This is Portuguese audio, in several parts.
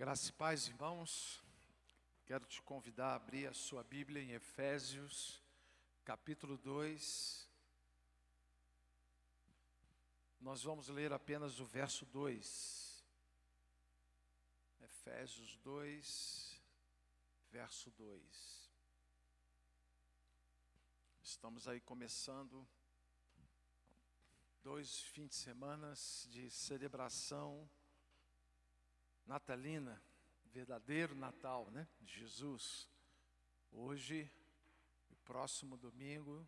Graça e paz, irmãos. Quero te convidar a abrir a sua Bíblia em Efésios, capítulo 2. Nós vamos ler apenas o verso 2. Efésios 2, verso 2. Estamos aí começando 2 fins de semana de celebração natalina, verdadeiro Natal, né? Jesus. Hoje, e próximo domingo,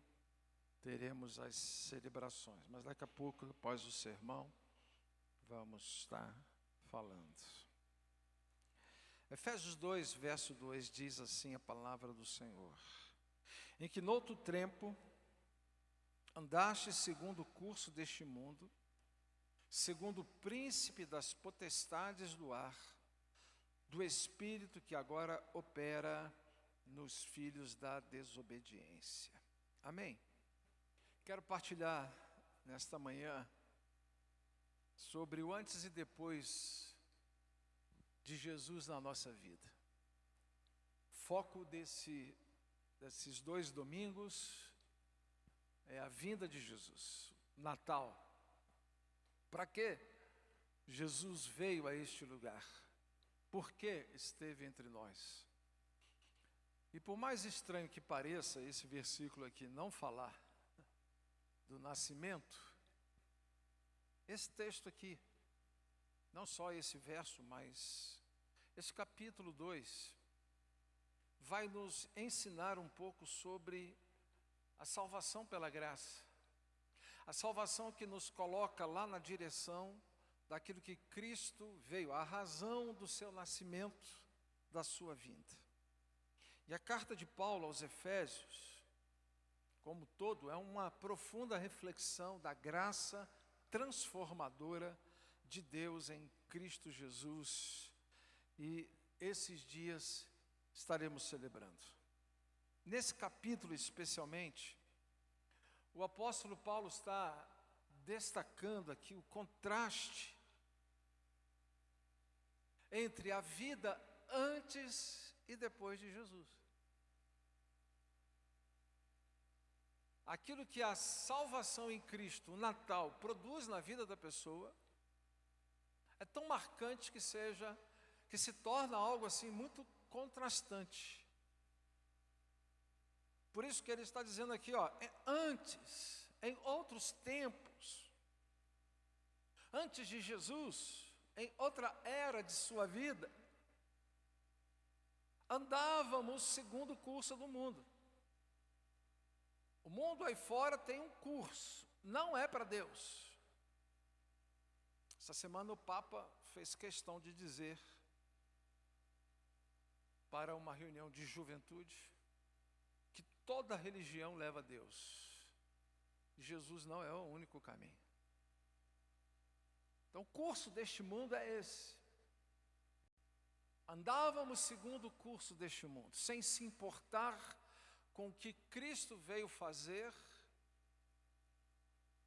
teremos as celebrações. Mas daqui a pouco, após o sermão, vamos estar falando. Efésios 2, verso 2, diz assim a palavra do Senhor: em que noutro tempo andaste segundo o curso deste mundo, segundo o príncipe das potestades do ar, do espírito que agora opera nos filhos da desobediência. Amém? Quero partilhar nesta manhã sobre o antes e depois de Jesus na nossa vida. Foco desses 2 domingos é a vinda de Jesus, Natal. Para que Jesus veio a este lugar? Por que esteve entre nós? E por mais estranho que pareça esse versículo aqui não falar do nascimento, esse texto aqui, não só esse verso, mas esse capítulo 2, vai nos ensinar um pouco sobre a salvação pela graça. A salvação que nos coloca lá na direção daquilo que Cristo veio, a razão do seu nascimento, da sua vinda. E a carta de Paulo aos Efésios, como todo, é uma profunda reflexão da graça transformadora de Deus em Cristo Jesus. E esses dias estaremos celebrando. Nesse capítulo especialmente, o apóstolo Paulo está destacando aqui o contraste entre a vida antes e depois de Jesus. Aquilo que a salvação em Cristo, o Natal, produz na vida da pessoa, é tão marcante que se torna algo assim muito contrastante. Por isso que ele está dizendo aqui, antes, em outros tempos, antes de Jesus, em outra era de sua vida, andávamos segundo o curso do mundo. O mundo aí fora tem um curso, não é para Deus. Essa semana o Papa fez questão de dizer para uma reunião de juventude que toda religião leva a Deus. Jesus não é o único caminho. Então o curso deste mundo é esse. Andávamos segundo o curso deste mundo, sem se importar com o que Cristo veio fazer.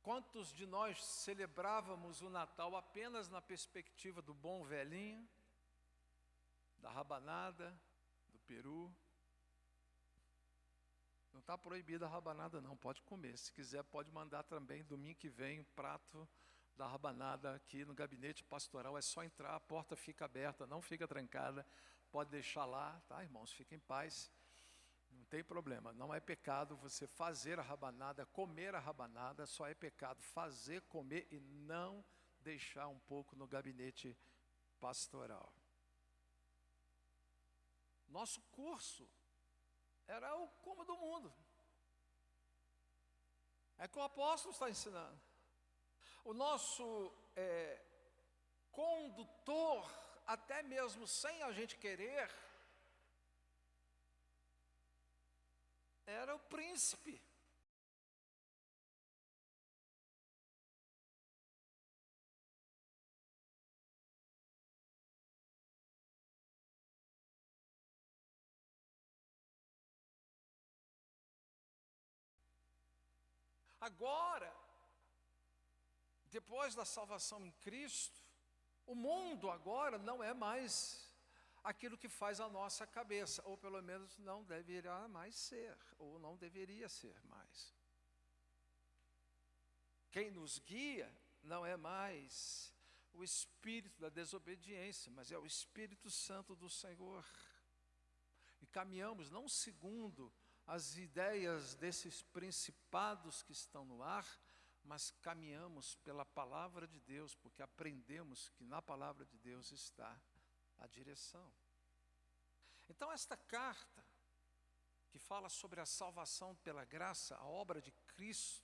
Quantos de nós celebrávamos o Natal apenas na perspectiva do bom velhinho, da rabanada, do peru? Não está proibida a rabanada não, pode comer. Se quiser pode mandar também, domingo que vem, um prato da rabanada aqui no gabinete pastoral. É só entrar, a porta fica aberta, não fica trancada. Pode deixar lá, tá, irmãos? Fiquem em paz. Não tem problema, não é pecado você fazer a rabanada, comer a rabanada, só é pecado fazer, comer e não deixar um pouco no gabinete pastoral. Nosso curso era o como do mundo. É que o apóstolo está ensinando. O nosso condutor, até mesmo sem a gente querer, era o príncipe. Agora, depois da salvação em Cristo, o mundo agora não é mais aquilo que faz a nossa cabeça, ou pelo menos não deverá mais ser, ou não deveria ser mais. Quem nos guia não é mais o espírito da desobediência, mas é o Espírito Santo do Senhor. E caminhamos não segundo as ideias desses principados que estão no ar, mas caminhamos pela palavra de Deus, porque aprendemos que na palavra de Deus está a direção. Então esta carta, que fala sobre a salvação pela graça, a obra de Cristo,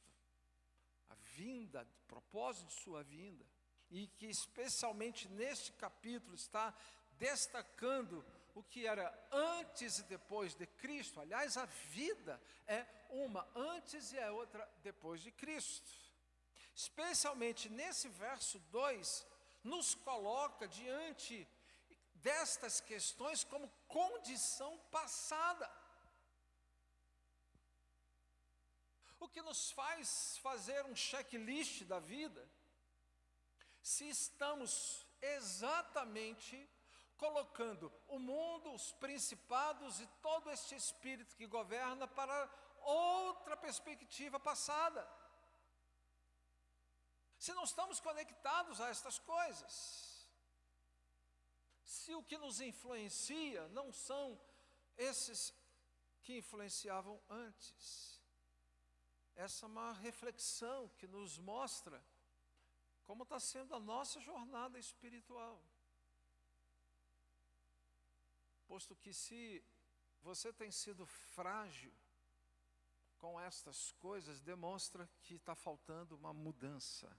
a vinda, o propósito de sua vinda, e que especialmente neste capítulo está destacando o que era antes e depois de Cristo. Aliás, a vida é uma antes e a outra depois de Cristo. Especialmente nesse verso 2, nos coloca diante destas questões como condição passada. O que nos faz fazer um checklist da vida, se estamos exatamente colocando o mundo, os principados e todo este espírito que governa para outra perspectiva passada. Se não estamos conectados a estas coisas, se o que nos influencia não são esses que influenciavam antes. Essa é uma reflexão que nos mostra como está sendo a nossa jornada espiritual. Posto que se você tem sido frágil com estas coisas, demonstra que está faltando uma mudança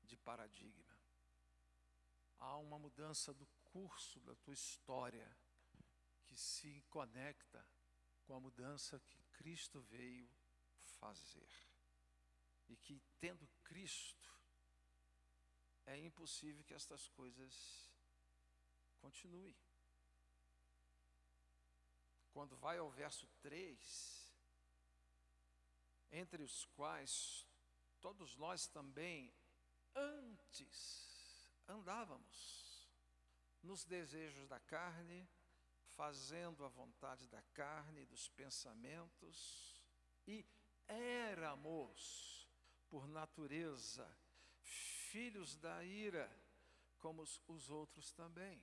de paradigma. Há uma mudança do curso da tua história que se conecta com a mudança que Cristo veio fazer. E que tendo Cristo, é impossível que estas coisas continuem. Quando vai ao verso 3, entre os quais todos nós também antes andávamos nos desejos da carne, fazendo a vontade da carne e dos pensamentos, e éramos, por natureza, filhos da ira, como os outros também.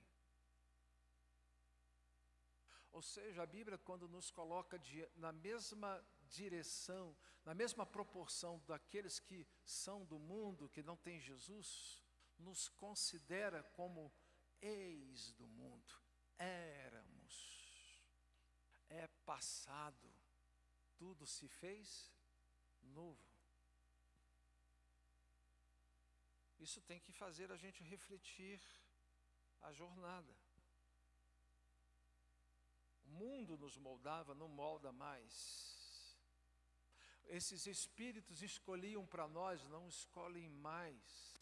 Ou seja, a Bíblia, quando nos coloca na mesma direção, na mesma proporção daqueles que são do mundo, que não têm Jesus, nos considera como ex do mundo. Éramos. É passado. Tudo se fez novo. Isso tem que fazer a gente refletir a jornada. O mundo nos moldava, não molda mais. Esses espíritos escolhiam para nós, não escolhem mais.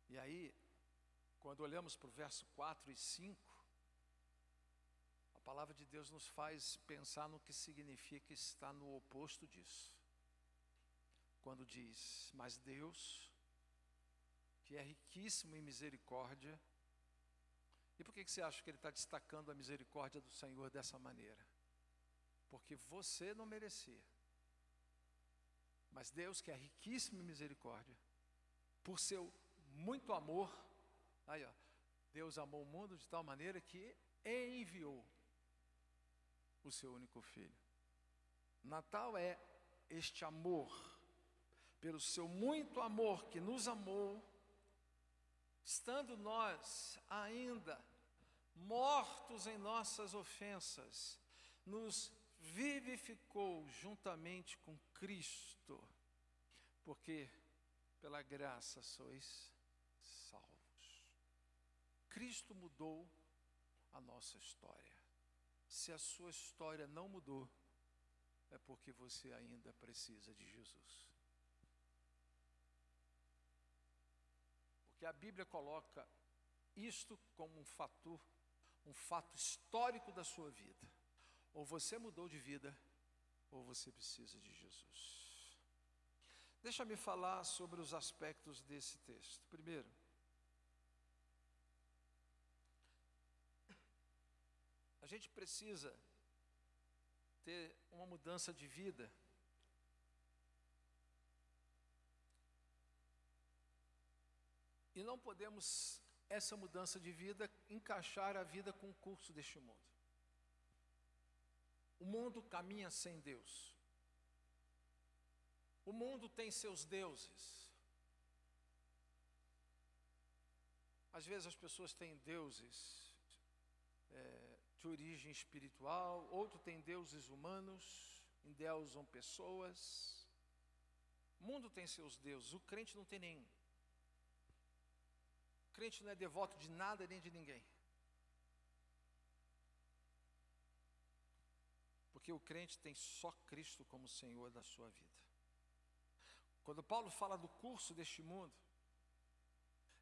E aí, quando olhamos para o verso 4 e 5, a palavra de Deus nos faz pensar no que significa estar no oposto disso. Quando diz, mas Deus, que é riquíssimo em misericórdia, e por que você acha que ele está destacando a misericórdia do Senhor dessa maneira? Porque você não merecia. Mas Deus, que é riquíssimo em misericórdia, por seu muito amor, aí ó, Deus amou o mundo de tal maneira que enviou o seu único filho. Natal é este amor, pelo seu muito amor que nos amou, estando nós ainda mortos em nossas ofensas, nos vivificou juntamente com Cristo, porque pela graça sois salvos. Cristo mudou a nossa história. Se a sua história não mudou, é porque você ainda precisa de Jesus. Porque a Bíblia coloca isto como um fato histórico da sua vida. Ou você mudou de vida, ou você precisa de Jesus. Deixa-me falar sobre os aspectos desse texto. Primeiro, a gente precisa ter uma mudança de vida. E não podemos, essa mudança de vida, encaixar a vida com o curso deste mundo. O mundo caminha sem Deus. O mundo tem seus deuses. Às vezes as pessoas têm deuses de origem espiritual, outros têm deuses humanos, endeusam pessoas. O mundo tem seus deuses, o crente não tem nenhum. O crente não é devoto de nada nem de ninguém. Porque o crente tem só Cristo como Senhor da sua vida. Quando Paulo fala do curso deste mundo,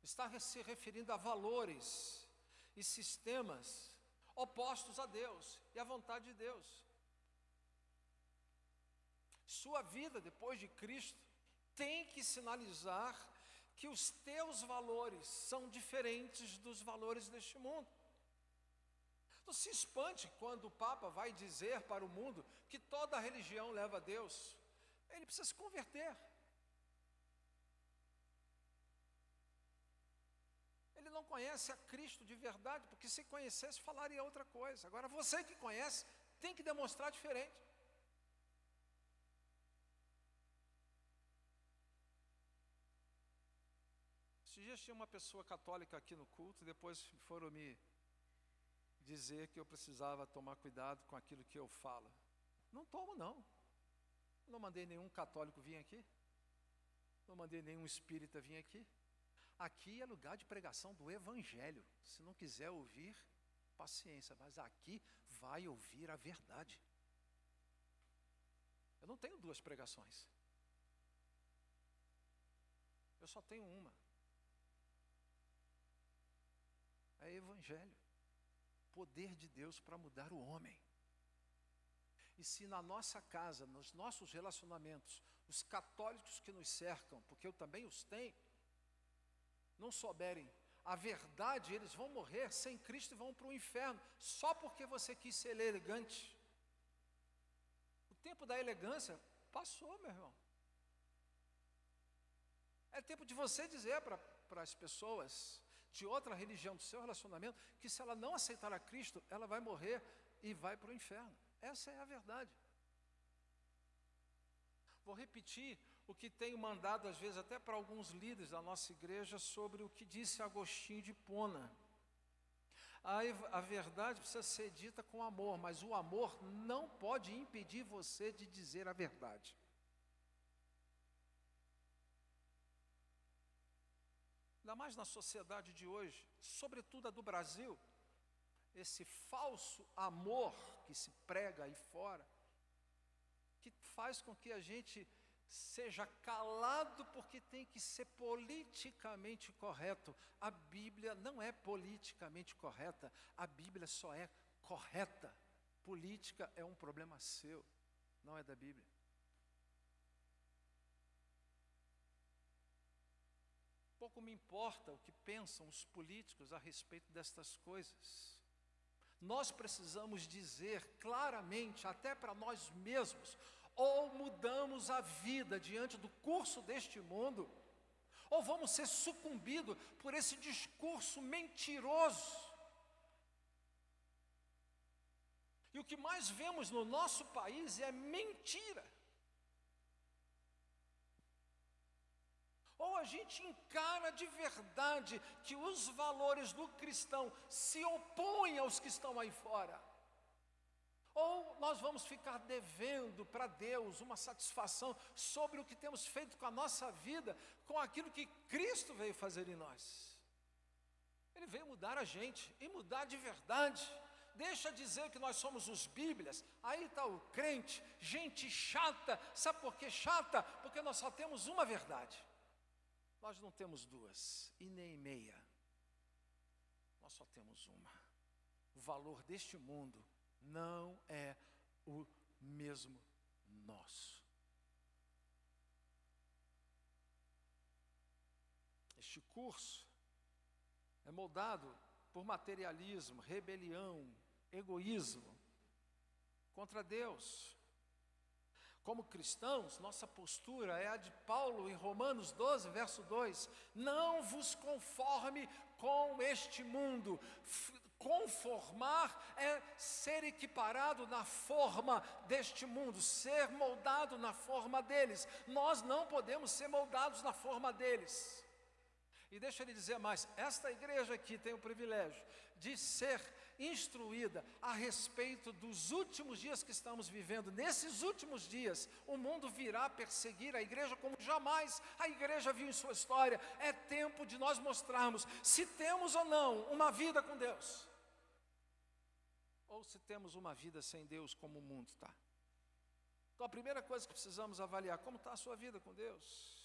está se referindo a valores e sistemas opostos a Deus e à vontade de Deus. Sua vida depois de Cristo tem que sinalizar que os teus valores são diferentes dos valores deste mundo. Não se espante quando o Papa vai dizer para o mundo que toda religião leva a Deus. Ele precisa se converter. Ele não conhece a Cristo de verdade, porque se conhecesse falaria outra coisa. Agora você que conhece tem que demonstrar diferente. Esses dias tinha uma pessoa católica aqui no culto, depois foram me dizer que eu precisava tomar cuidado com aquilo que eu falo. Não tomo, não. Não mandei nenhum católico vir aqui. Não mandei nenhum espírita vir aqui. Aqui é lugar de pregação do Evangelho. Se não quiser ouvir, paciência, mas aqui vai ouvir a verdade. Eu não tenho duas pregações. Eu só tenho uma. É Evangelho. Poder de Deus para mudar o homem. E se na nossa casa, nos nossos relacionamentos, os católicos que nos cercam, porque eu também os tenho, não souberem a verdade, eles vão morrer sem Cristo e vão para o inferno, só porque você quis ser elegante. O tempo da elegância passou, meu irmão. É tempo de você dizer para as pessoas de outra religião, do seu relacionamento, que se ela não aceitar a Cristo, ela vai morrer e vai para o inferno. Essa é a verdade. Vou repetir o que tenho mandado, às vezes, até para alguns líderes da nossa igreja, sobre o que disse Agostinho de Hipona. A verdade precisa ser dita com amor, mas o amor não pode impedir você de dizer a verdade. Ainda mais na sociedade de hoje, sobretudo a do Brasil, esse falso amor que se prega aí fora, que faz com que a gente seja calado porque tem que ser politicamente correto. A Bíblia não é politicamente correta, a Bíblia só é correta. Política é um problema seu, não é da Bíblia. Pouco me importa o que pensam os políticos a respeito destas coisas. Nós precisamos dizer claramente, até para nós mesmos, ou mudamos a vida diante do curso deste mundo, ou vamos ser sucumbidos por esse discurso mentiroso. E o que mais vemos no nosso país é mentira. Ou a gente encara de verdade que os valores do cristão se opõem aos que estão aí fora. Ou nós vamos ficar devendo para Deus uma satisfação sobre o que temos feito com a nossa vida, com aquilo que Cristo veio fazer em nós. Ele veio mudar a gente, e mudar de verdade. Deixa dizer que nós somos os Bíblias, aí está o crente, gente chata. Sabe por que chata? Porque nós só temos uma verdade. Nós não temos duas, e nem meia. Nós só temos uma. O valor deste mundo não é o mesmo nosso. Este curso é moldado por materialismo, rebelião, egoísmo contra Deus. Como cristãos, nossa postura é a de Paulo em Romanos 12, verso 2: não vos conforme com este mundo. Conformar é ser equiparado na forma deste mundo, ser moldado na forma deles. Nós não podemos ser moldados na forma deles. E deixa ele dizer mais, esta igreja aqui tem o privilégio de ser instruída a respeito dos últimos dias que estamos vivendo. Nesses últimos dias, o mundo virá perseguir a igreja como jamais a igreja viu em sua história. É tempo de nós mostrarmos se temos ou não uma vida com Deus, ou se temos uma vida sem Deus como o mundo está. Então a primeira coisa que precisamos avaliar, como está a sua vida com Deus?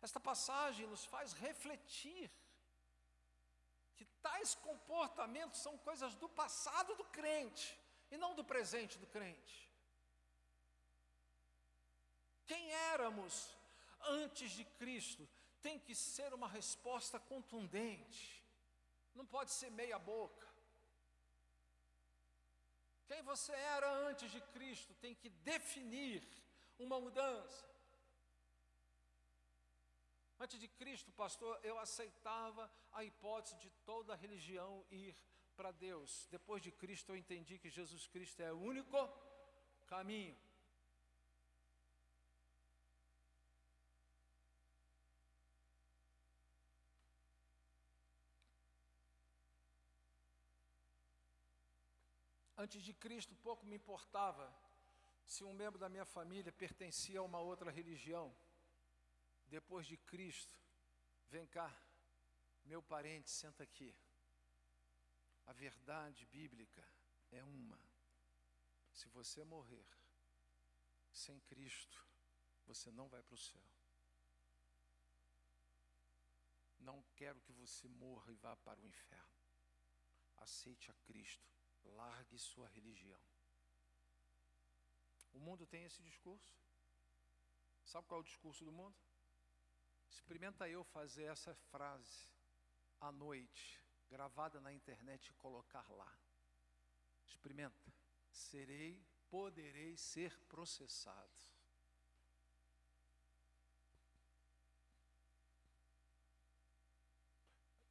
Esta passagem nos faz refletir que tais comportamentos são coisas do passado do crente e não do presente do crente. Quem éramos antes de Cristo tem que ser uma resposta contundente, não pode ser meia boca. Quem você era antes de Cristo tem que definir uma mudança. Antes de Cristo, pastor, eu aceitava a hipótese de toda religião ir para Deus. Depois de Cristo, eu entendi que Jesus Cristo é o único caminho. Antes de Cristo, pouco me importava se um membro da minha família pertencia a uma outra religião. Depois de Cristo, vem cá, meu parente, senta aqui. A verdade bíblica é uma. Se você morrer sem Cristo, você não vai para o céu. Não quero que você morra e vá para o inferno. Aceite a Cristo, largue sua religião. O mundo tem esse discurso. Sabe qual é o discurso do mundo? Experimenta eu fazer essa frase à noite, gravada na internet e colocar lá. Experimenta. Poderei ser processado.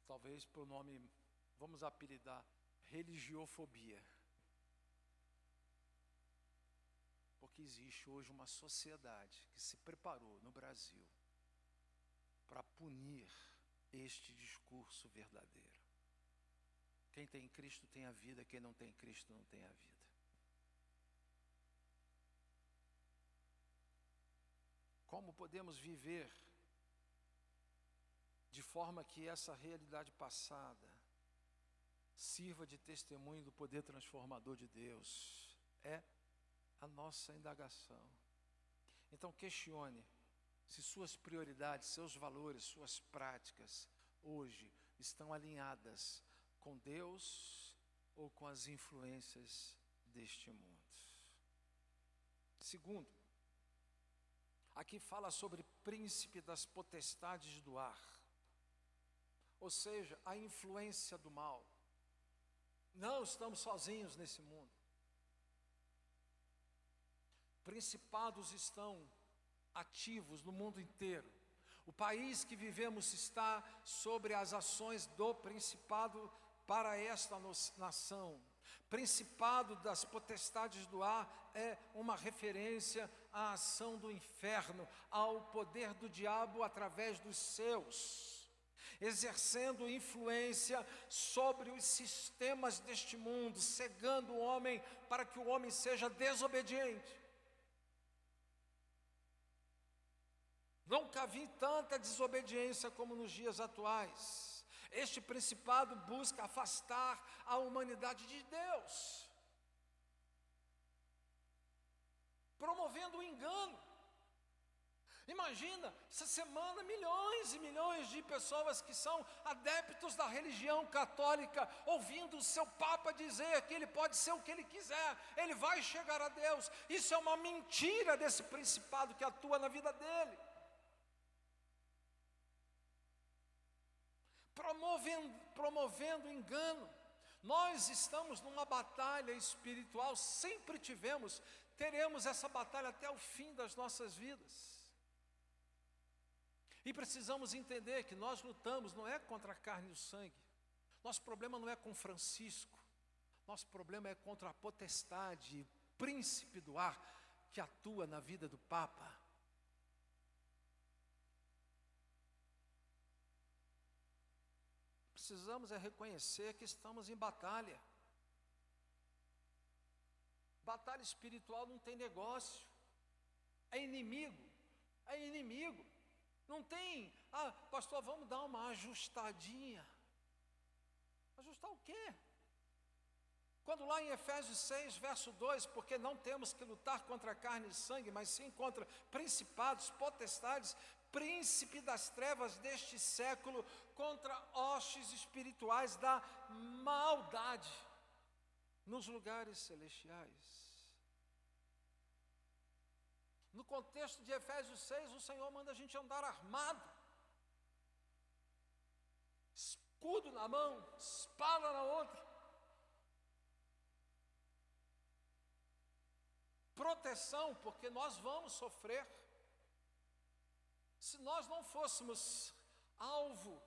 Talvez por nome, vamos apelidar, religiofobia. Porque existe hoje uma sociedade que se preparou no Brasil para punir este discurso verdadeiro. Quem tem Cristo tem a vida, quem não tem Cristo não tem a vida. Como podemos viver de forma que essa realidade passada sirva de testemunho do poder transformador de Deus? É a nossa indagação. Então questione se suas prioridades, seus valores, suas práticas hoje estão alinhadas com Deus ou com as influências deste mundo. Segundo, aqui fala sobre príncipe das potestades do ar, ou seja, a influência do mal. Não estamos sozinhos nesse mundo. Principados estão ativos no mundo inteiro. O país que vivemos está sobre as ações do principado para esta nação. Principado das potestades do ar é uma referência à ação do inferno, ao poder do diabo através dos seus, exercendo influência sobre os sistemas deste mundo, cegando o homem para que o homem seja desobediente. Nunca vi tanta desobediência como nos dias atuais. Este principado busca afastar a humanidade de Deus, promovendo o engano. Imagina, essa semana, milhões e milhões de pessoas que são adeptos da religião católica, ouvindo o seu Papa dizer que ele pode ser o que ele quiser, ele vai chegar a Deus. Isso é uma mentira desse principado que atua na vida dele. Promovendo engano. Nós estamos numa batalha espiritual, sempre tivemos, teremos essa batalha até o fim das nossas vidas. E precisamos entender que nós lutamos não é contra a carne e o sangue. Nosso problema não é com Francisco. Nosso problema é contra a potestade, príncipe do ar, que atua na vida do Papa. Precisamos é reconhecer que estamos em batalha. Batalha espiritual não tem negócio. É inimigo. É inimigo. Não tem, pastor, vamos dar uma ajustadinha. Ajustar o quê? Quando lá em Efésios 6, verso 2, porque não temos que lutar contra carne e sangue, mas sim contra principados, potestades, príncipe das trevas deste século, contra hostes espirituais da maldade nos lugares celestiais. No contexto de Efésios 6, o Senhor manda a gente andar armado, escudo na mão, espada na outra, proteção, porque nós vamos sofrer. Se nós não fôssemos alvo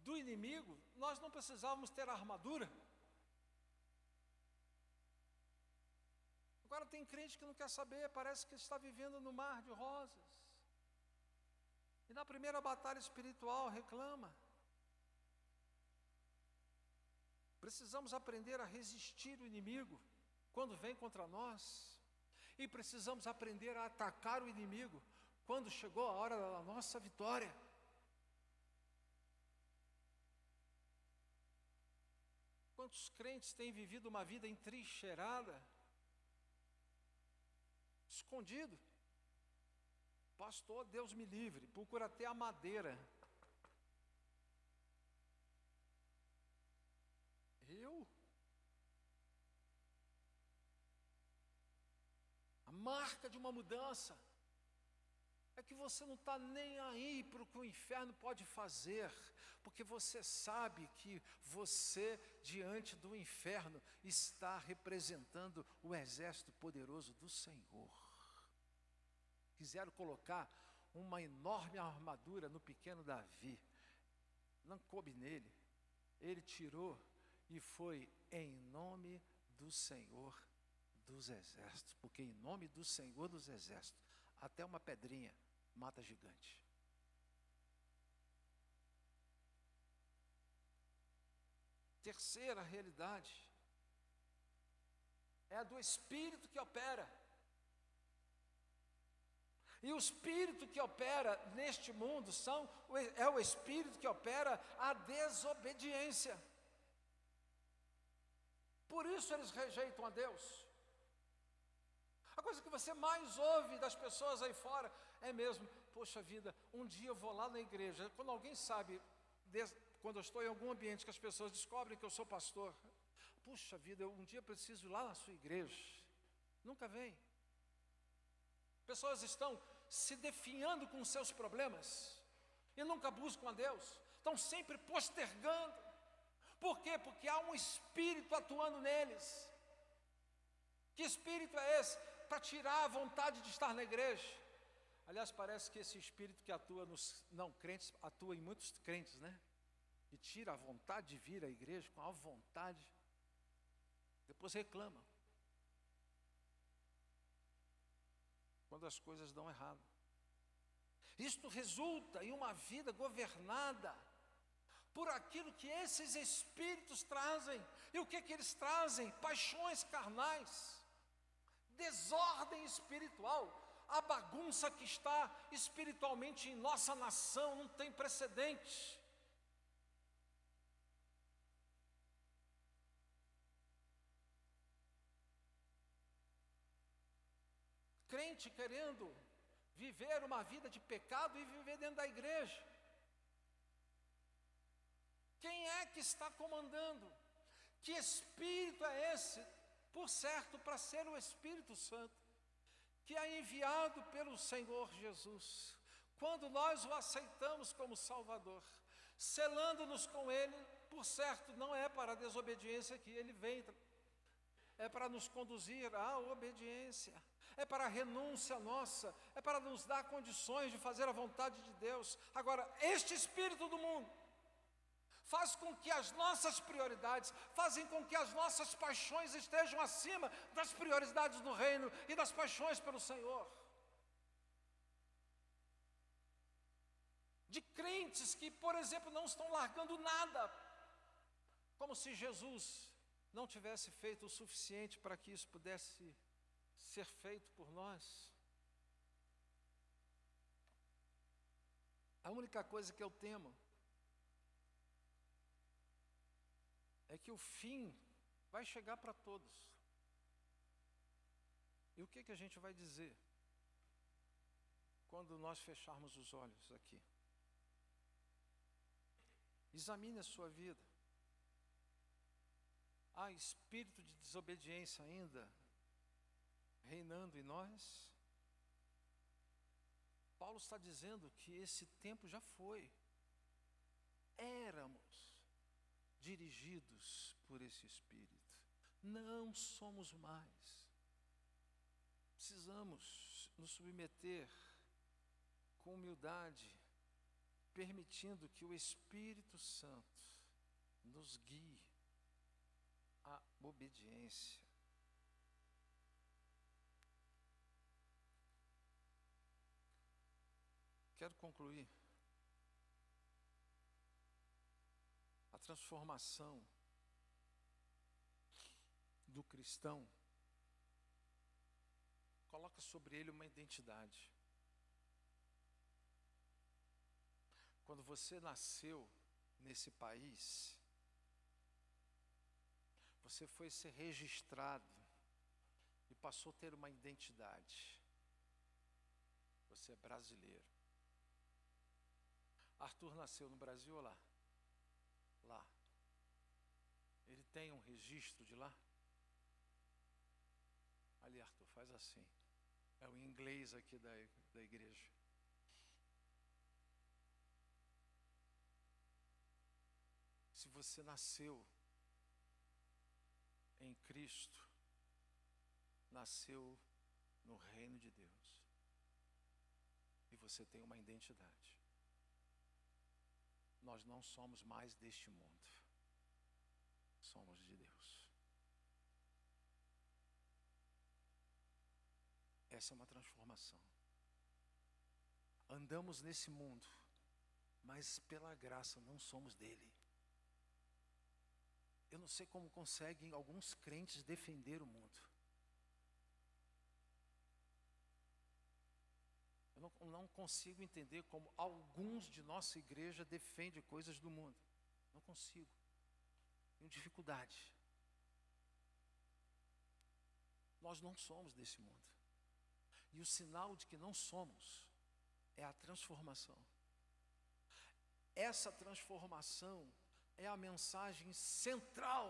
do inimigo, nós não precisávamos ter armadura. Agora tem crente que não quer saber, parece que está vivendo no mar de rosas. E na primeira batalha espiritual reclama. Precisamos aprender a resistir o inimigo quando vem contra nós. E precisamos aprender a atacar o inimigo quando chegou a hora da nossa vitória. Quantos crentes têm vivido uma vida entrincheirada, escondido? Pastor, Deus me livre, procura até a madeira. A marca de uma mudança é que você não está nem aí para o que o inferno pode fazer, porque você sabe que você, diante do inferno, está representando o exército poderoso do Senhor. Quiseram colocar uma enorme armadura no pequeno Davi, não coube nele, ele tirou e foi em nome do Senhor dos exércitos, porque em nome do Senhor dos exércitos, até uma pedrinha mata gigante. Terceira realidade é a do Espírito que opera. E o Espírito que opera neste mundo é o Espírito que opera a desobediência. Por isso eles rejeitam a Deus. A coisa que você mais ouve das pessoas aí fora é mesmo, poxa vida, um dia eu vou lá na igreja. Quando alguém sabe, quando eu estou em algum ambiente que as pessoas descobrem que eu sou pastor, puxa vida, um dia eu preciso ir lá na sua igreja. Nunca vem. Pessoas estão se definhando com seus problemas e nunca buscam a Deus. Estão sempre postergando. Por quê? Porque há um espírito atuando neles. Que espírito é esse? Para tirar a vontade de estar na igreja. Aliás, parece que esse espírito que atua nos não crentes, atua em muitos crentes, né? E tira a vontade de vir à igreja com a vontade. Depois reclama. Quando as coisas dão errado. Isto resulta em uma vida governada por aquilo que esses espíritos trazem. E o que eles trazem? Paixões carnais, desordem espiritual. A bagunça que está espiritualmente em nossa nação não tem precedente. Crente querendo viver uma vida de pecado e viver dentro da igreja. Quem é que está comandando? Que espírito é esse? Por certo, para ser o Espírito Santo, que é enviado pelo Senhor Jesus. Quando nós o aceitamos como Salvador, selando-nos com Ele, por certo, não é para a desobediência que Ele vem, é para nos conduzir à obediência, é para a renúncia nossa, é para nos dar condições de fazer a vontade de Deus. Agora, este espírito do mundo faz com que as nossas prioridades, fazem com que as nossas paixões estejam acima das prioridades do reino e das paixões pelo Senhor. De crentes que, por exemplo, não estão largando nada, como se Jesus não tivesse feito o suficiente para que isso pudesse ser feito por nós. A única coisa que eu temo é que o fim vai chegar para todos. E o que a gente vai dizer quando nós fecharmos os olhos aqui? Examine a sua vida. Há espírito de desobediência ainda reinando em nós? Paulo está dizendo que esse tempo já foi. Éramos dirigidos por esse espírito. Não somos mais. Precisamos nos submeter com humildade, permitindo que o Espírito Santo nos guie à obediência. Quero concluir. A transformação do cristão coloca sobre ele uma identidade. Quando você nasceu nesse país, você foi ser registrado e passou a ter uma identidade. Você é brasileiro. Arthur nasceu no Brasil ou lá? Lá. Ele tem um registro de lá? Ali, Arthur, faz assim. É o inglês aqui da igreja. Se você nasceu em Cristo, nasceu no reino de Deus. E você tem uma identidade. Nós não somos mais deste mundo. Somos de Deus. Essa é uma transformação. Andamos nesse mundo, mas pela graça não somos dele. Eu não sei como conseguem alguns crentes defender o mundo. Eu não consigo entender como alguns de nossa igreja defendem coisas do mundo. Não consigo. Tenho dificuldade. Nós não somos desse mundo. E o sinal de que não somos é a transformação. Essa transformação é a mensagem central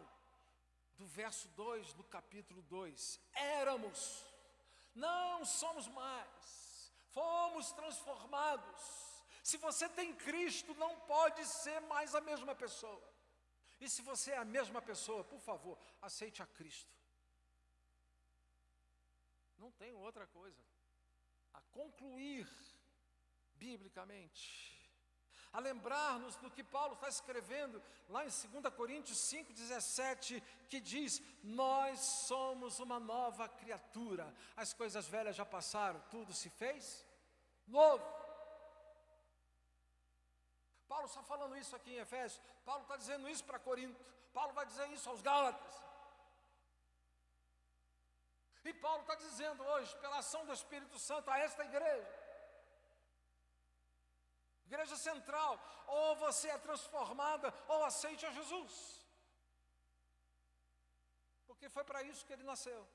do verso 2 do capítulo 2. Éramos, não somos mais, fomos transformados. Se você tem Cristo, não pode ser mais a mesma pessoa. E se você é a mesma pessoa, por favor, aceite a Cristo. Não tem outra coisa a concluir biblicamente, a lembrar-nos do que Paulo está escrevendo lá em 2 Coríntios 5,17, que diz: nós somos uma nova criatura, as coisas velhas já passaram, tudo se fez novo. Paulo está falando isso aqui em Efésios, Paulo está dizendo isso para Corinto, Paulo vai dizer isso aos Gálatas. E Paulo está dizendo hoje, pela ação do Espírito Santo, a esta igreja central: ou você é transformada, ou aceite a Jesus. Porque foi para isso que ele nasceu.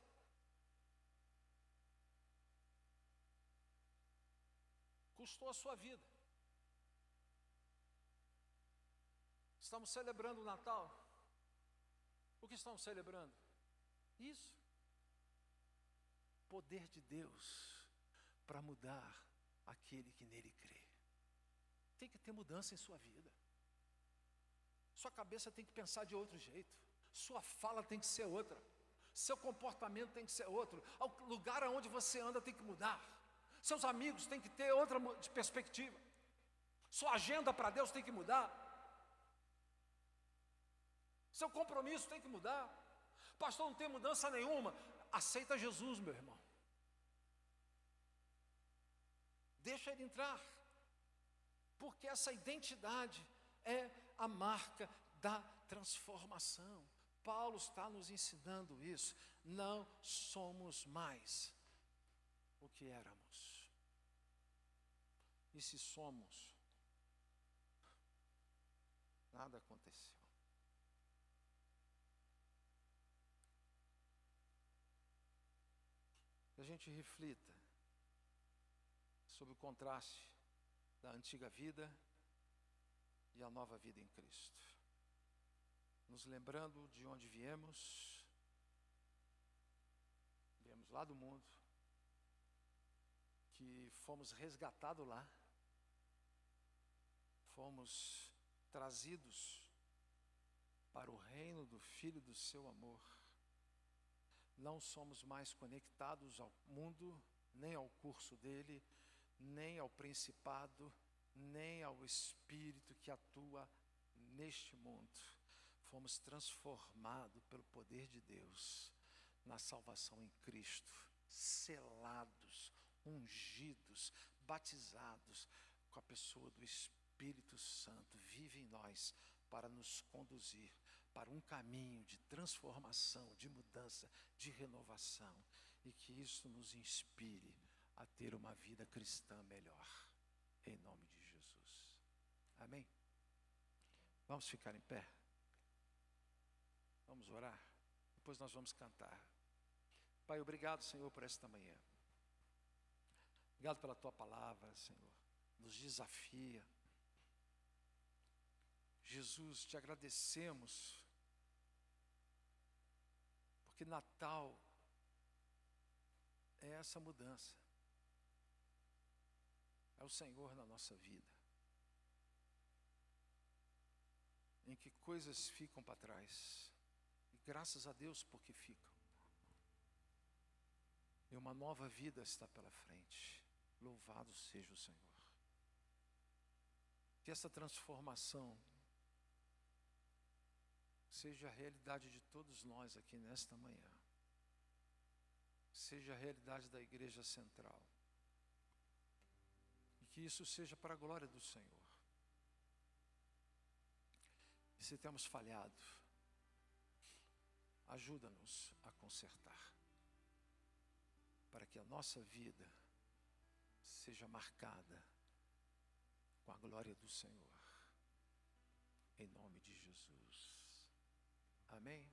custou a sua vida. Estamos celebrando o Natal. O que estamos celebrando? Isso. Poder de Deus para mudar aquele que nele crê. Tem que ter mudança em sua vida. Sua cabeça tem que pensar de outro jeito. Sua fala tem que ser outra. Seu comportamento tem que ser outro. O lugar aonde você anda tem que mudar. Seus amigos têm que ter outra perspectiva. Sua agenda para Deus tem que mudar. Seu compromisso tem que mudar. Pastor, não tem mudança nenhuma. Aceita Jesus, meu irmão. Deixa ele entrar. Porque essa identidade é a marca da transformação. Paulo está nos ensinando isso. Não somos mais o que éramos. E se somos, nada aconteceu. Que a gente reflita sobre o contraste da antiga vida e a nova vida em Cristo. Nos lembrando de onde viemos lá do mundo, que fomos resgatados lá, fomos trazidos para o reino do Filho do seu amor. Não somos mais conectados ao mundo, nem ao curso dele, nem ao principado, nem ao espírito que atua neste mundo. Fomos transformados pelo poder de Deus na salvação em Cristo, selados, ungidos, batizados com a pessoa do Espírito Santo. Vive em nós para nos conduzir para um caminho de transformação, de mudança, de renovação, e que isso nos inspire a ter uma vida cristã melhor, em nome de Jesus. Amém? Vamos ficar em pé? Vamos orar? Depois nós vamos cantar. Pai, obrigado, Senhor, por esta manhã. Obrigado pela Tua palavra, Senhor. Nos desafia. Jesus, te agradecemos, porque Natal é essa mudança. É o Senhor na nossa vida, em que coisas ficam para trás, e graças a Deus porque ficam, e uma nova vida está pela frente. Louvado seja o Senhor. Que essa transformação seja a realidade de todos nós aqui nesta manhã, seja a realidade da Igreja Central, e que isso seja para a glória do Senhor. E se temos falhado, ajuda-nos a consertar, para que a nossa vida seja marcada com a glória do Senhor, em nome de Jesus. Amém?